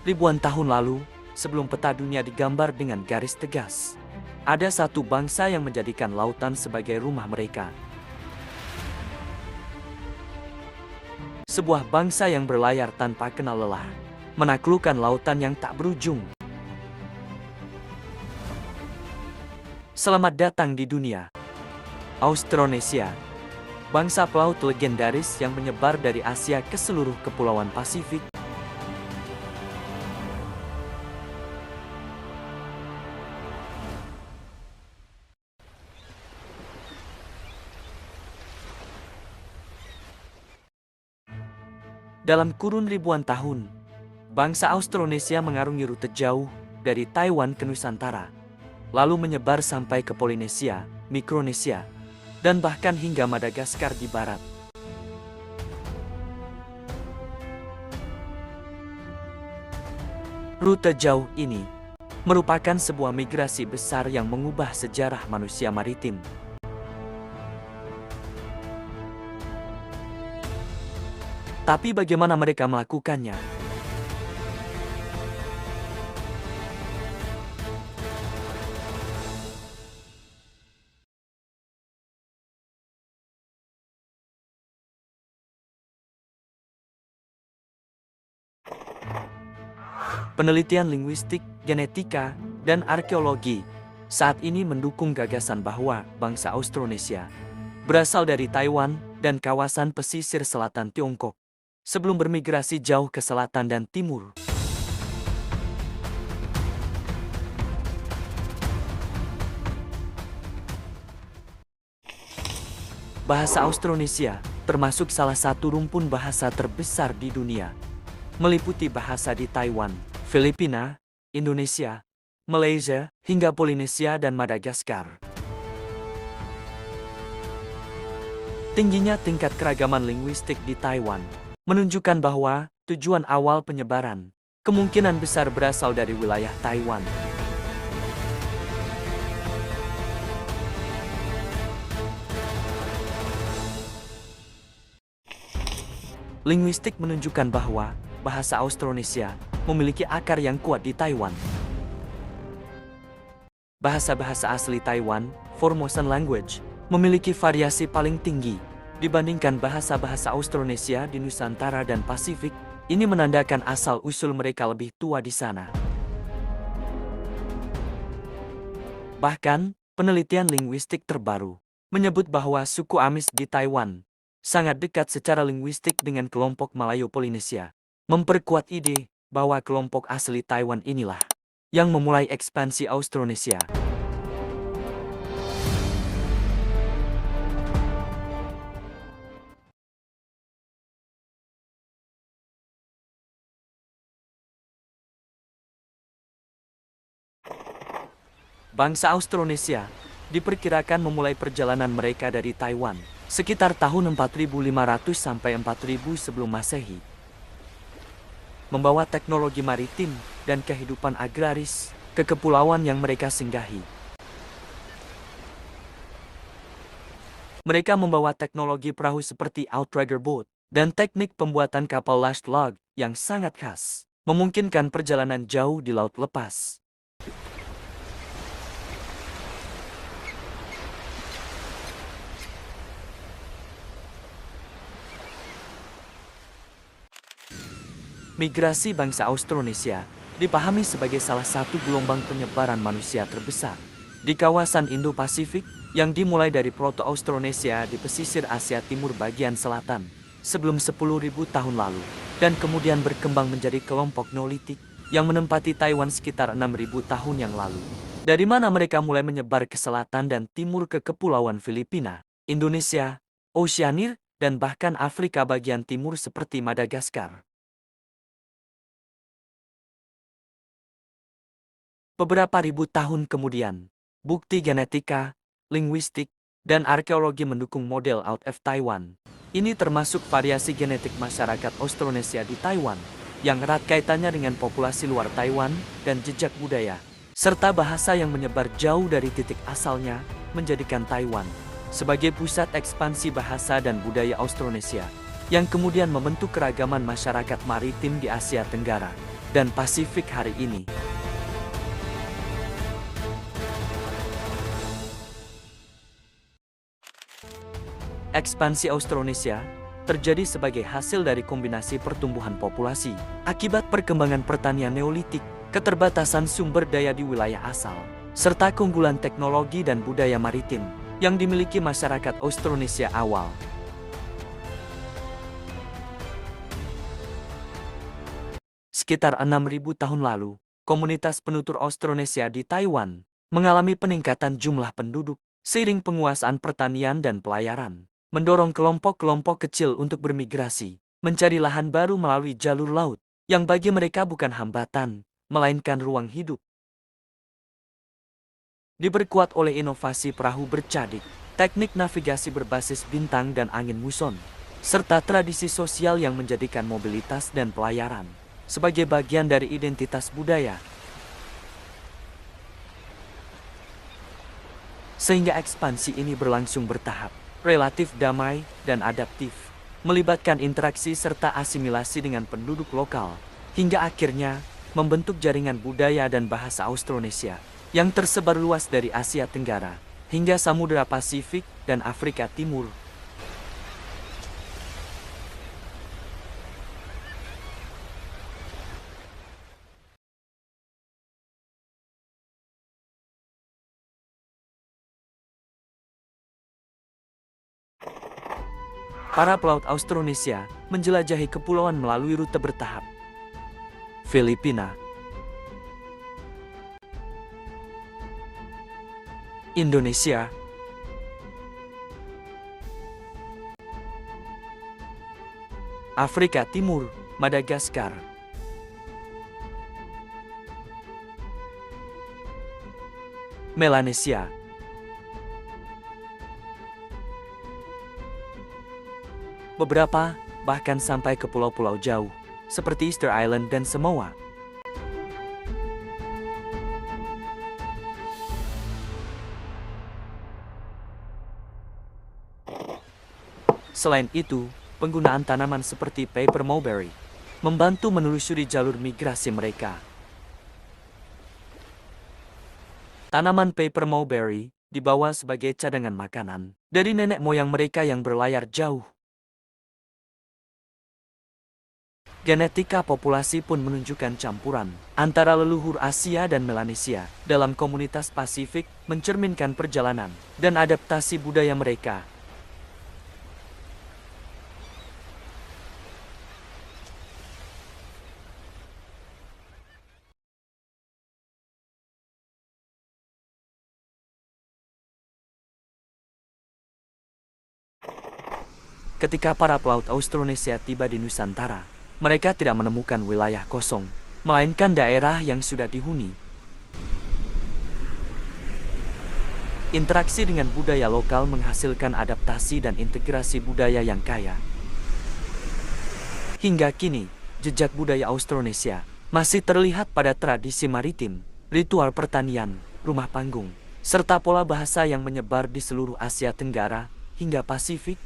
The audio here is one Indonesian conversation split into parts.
Ribuan tahun lalu, sebelum peta dunia digambar dengan garis tegas, ada satu bangsa yang menjadikan lautan sebagai rumah mereka. Sebuah bangsa yang berlayar tanpa kenal lelah, menaklukkan lautan yang tak berujung. Selamat datang di dunia. Austronesia, bangsa pelaut legendaris yang menyebar dari Asia ke seluruh kepulauan Pasifik. Dalam kurun ribuan tahun, bangsa Austronesia mengarungi rute jauh dari Taiwan ke Nusantara, lalu menyebar sampai ke Polinesia, Mikronesia, dan bahkan hingga Madagaskar di barat. Rute jauh ini merupakan sebuah migrasi besar yang mengubah sejarah manusia maritim. Tapi bagaimana mereka melakukannya? Penelitian linguistik, genetika, dan arkeologi saat ini mendukung gagasan bahwa bangsa Austronesia berasal dari Taiwan dan kawasan pesisir selatan Tiongkok sebelum bermigrasi jauh ke selatan dan timur. Bahasa Austronesia termasuk salah satu rumpun bahasa terbesar di dunia, meliputi bahasa di Taiwan, Filipina, Indonesia, Malaysia, hingga Polinesia dan Madagaskar. Tingginya tingkat keragaman linguistik di Taiwan menunjukkan bahwa tujuan awal penyebaran kemungkinan besar berasal dari wilayah Taiwan. Linguistik menunjukkan bahwa bahasa Austronesia memiliki akar yang kuat di Taiwan. Bahasa-bahasa asli Taiwan, Formosan language, memiliki variasi paling tinggi dibandingkan bahasa-bahasa Austronesia di Nusantara dan Pasifik. Ini menandakan asal-usul mereka lebih tua di sana. Bahkan, penelitian linguistik terbaru menyebut bahwa suku Amis di Taiwan sangat dekat secara linguistik dengan kelompok Malayo-Polinesia, memperkuat ide bahwa kelompok asli Taiwan inilah yang memulai ekspansi Austronesia. Bangsa Austronesia diperkirakan memulai perjalanan mereka dari Taiwan sekitar tahun 4500 sampai 4000 sebelum Masehi, membawa teknologi maritim dan kehidupan agraris ke kepulauan yang mereka singgahi. Mereka membawa teknologi perahu seperti outrigger boat dan teknik pembuatan kapal lashed log yang sangat khas, memungkinkan perjalanan jauh di laut lepas. Migrasi bangsa Austronesia dipahami sebagai salah satu gelombang penyebaran manusia terbesar di kawasan Indo-Pasifik yang dimulai dari Proto-Austronesia di pesisir Asia Timur bagian selatan sebelum 10.000 tahun lalu dan kemudian berkembang menjadi kelompok Neolitik yang menempati Taiwan sekitar 6.000 tahun yang lalu. Dari mana mereka mulai menyebar ke selatan dan timur ke kepulauan Filipina, Indonesia, Oseania, dan bahkan Afrika bagian timur seperti Madagaskar. Beberapa ribu tahun kemudian, bukti genetika, linguistik, dan arkeologi mendukung model out of Taiwan. Ini termasuk variasi genetik masyarakat Austronesia di Taiwan, yang erat kaitannya dengan populasi luar Taiwan dan jejak budaya, serta bahasa yang menyebar jauh dari titik asalnya, menjadikan Taiwan sebagai pusat ekspansi bahasa dan budaya Austronesia, yang kemudian membentuk keragaman masyarakat maritim di Asia Tenggara. dan Pasifik hari ini. Ekspansi Austronesia terjadi sebagai hasil dari kombinasi pertumbuhan populasi akibat perkembangan pertanian Neolitik, keterbatasan sumber daya di wilayah asal, serta keunggulan teknologi dan budaya maritim yang dimiliki masyarakat Austronesia awal. Sekitar 6.000 tahun lalu, komunitas penutur Austronesia di Taiwan mengalami peningkatan jumlah penduduk seiring penguasaan pertanian dan pelayaran, mendorong kelompok-kelompok kecil untuk bermigrasi, mencari lahan baru melalui jalur laut, yang bagi mereka bukan hambatan, melainkan ruang hidup. Diperkuat oleh inovasi perahu bercadik, teknik navigasi berbasis bintang dan angin muson, serta tradisi sosial yang menjadikan mobilitas dan pelayaran sebagai bagian dari identitas budaya. Sehingga ekspansi ini berlangsung bertahap, relatif damai dan adaptif, melibatkan interaksi serta asimilasi dengan penduduk lokal, hingga akhirnya membentuk jaringan budaya dan bahasa Austronesia yang tersebar luas dari Asia Tenggara hingga Samudra Pasifik dan Afrika Timur. Para pelaut Austronesia menjelajahi kepulauan melalui rute bertahap. Filipina, Indonesia, Afrika Timur, Madagaskar, Melanesia, beberapa bahkan sampai ke pulau-pulau jauh, seperti Easter Island dan Samoa. Selain itu, penggunaan tanaman seperti paper mulberry membantu menelusuri jalur migrasi mereka. Tanaman paper mulberry dibawa sebagai cadangan makanan dari nenek moyang mereka yang berlayar jauh. Genetika populasi pun menunjukkan campuran antara leluhur Asia dan Melanesia dalam komunitas Pasifik, mencerminkan perjalanan dan adaptasi budaya mereka. Ketika para pelaut Austronesia tiba di Nusantara, mereka tidak menemukan wilayah kosong, melainkan daerah yang sudah dihuni. Interaksi dengan budaya lokal menghasilkan adaptasi dan integrasi budaya yang kaya. Hingga kini, jejak budaya Austronesia masih terlihat pada tradisi maritim, ritual pertanian, rumah panggung, serta pola bahasa yang menyebar di seluruh Asia Tenggara hingga Pasifik.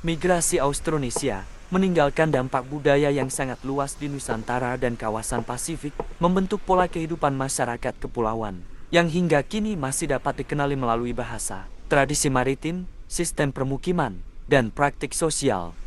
Migrasi Austronesia meninggalkan dampak budaya yang sangat luas di Nusantara dan kawasan Pasifik, membentuk pola kehidupan masyarakat kepulauan yang hingga kini masih dapat dikenali melalui bahasa, tradisi maritim, sistem permukiman, dan praktik sosial.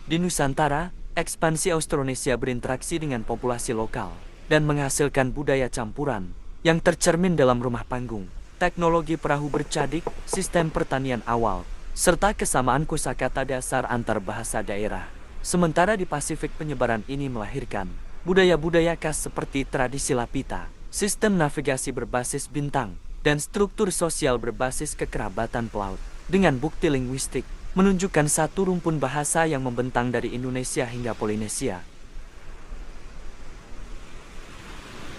Di Nusantara, ekspansi Austronesia berinteraksi dengan populasi lokal dan menghasilkan budaya campuran yang tercermin dalam rumah panggung, teknologi perahu bercadik, sistem pertanian awal, serta kesamaan kosakata dasar antar bahasa daerah. Sementara di Pasifik, penyebaran ini melahirkan budaya-budaya khas seperti tradisi lapita, sistem navigasi berbasis bintang, dan struktur sosial berbasis kekerabatan pelaut. Dengan bukti linguistik, menunjukkan satu rumpun bahasa yang membentang dari Indonesia hingga Polinesia.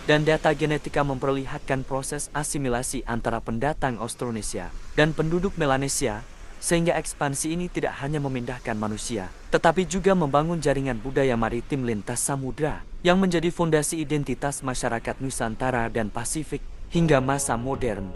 Dan data genetika memperlihatkan proses asimilasi antara pendatang Austronesia dan penduduk Melanesia, sehingga ekspansi ini tidak hanya memindahkan manusia, tetapi juga membangun jaringan budaya maritim lintas samudra yang menjadi fondasi identitas masyarakat Nusantara dan Pasifik hingga masa modern.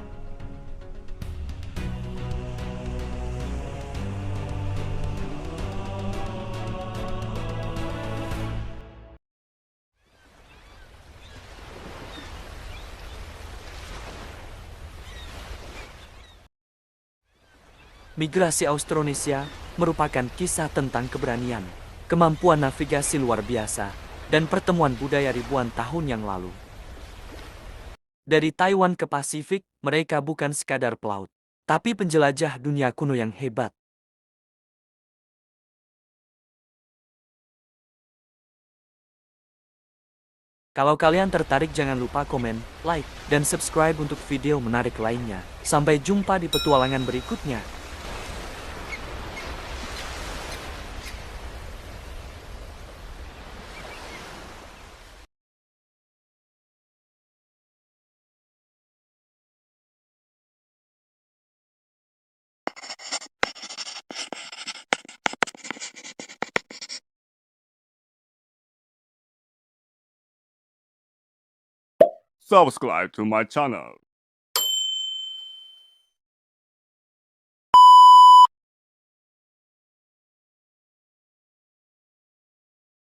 Migrasi Austronesia merupakan kisah tentang keberanian, kemampuan navigasi luar biasa, dan pertemuan budaya ribuan tahun yang lalu. Dari Taiwan ke Pasifik, mereka bukan sekadar pelaut, tapi penjelajah dunia kuno yang hebat. Kalau kalian tertarik jangan lupa komen, like, dan subscribe untuk video menarik lainnya. Sampai jumpa di petualangan berikutnya. Subscribe to my channel.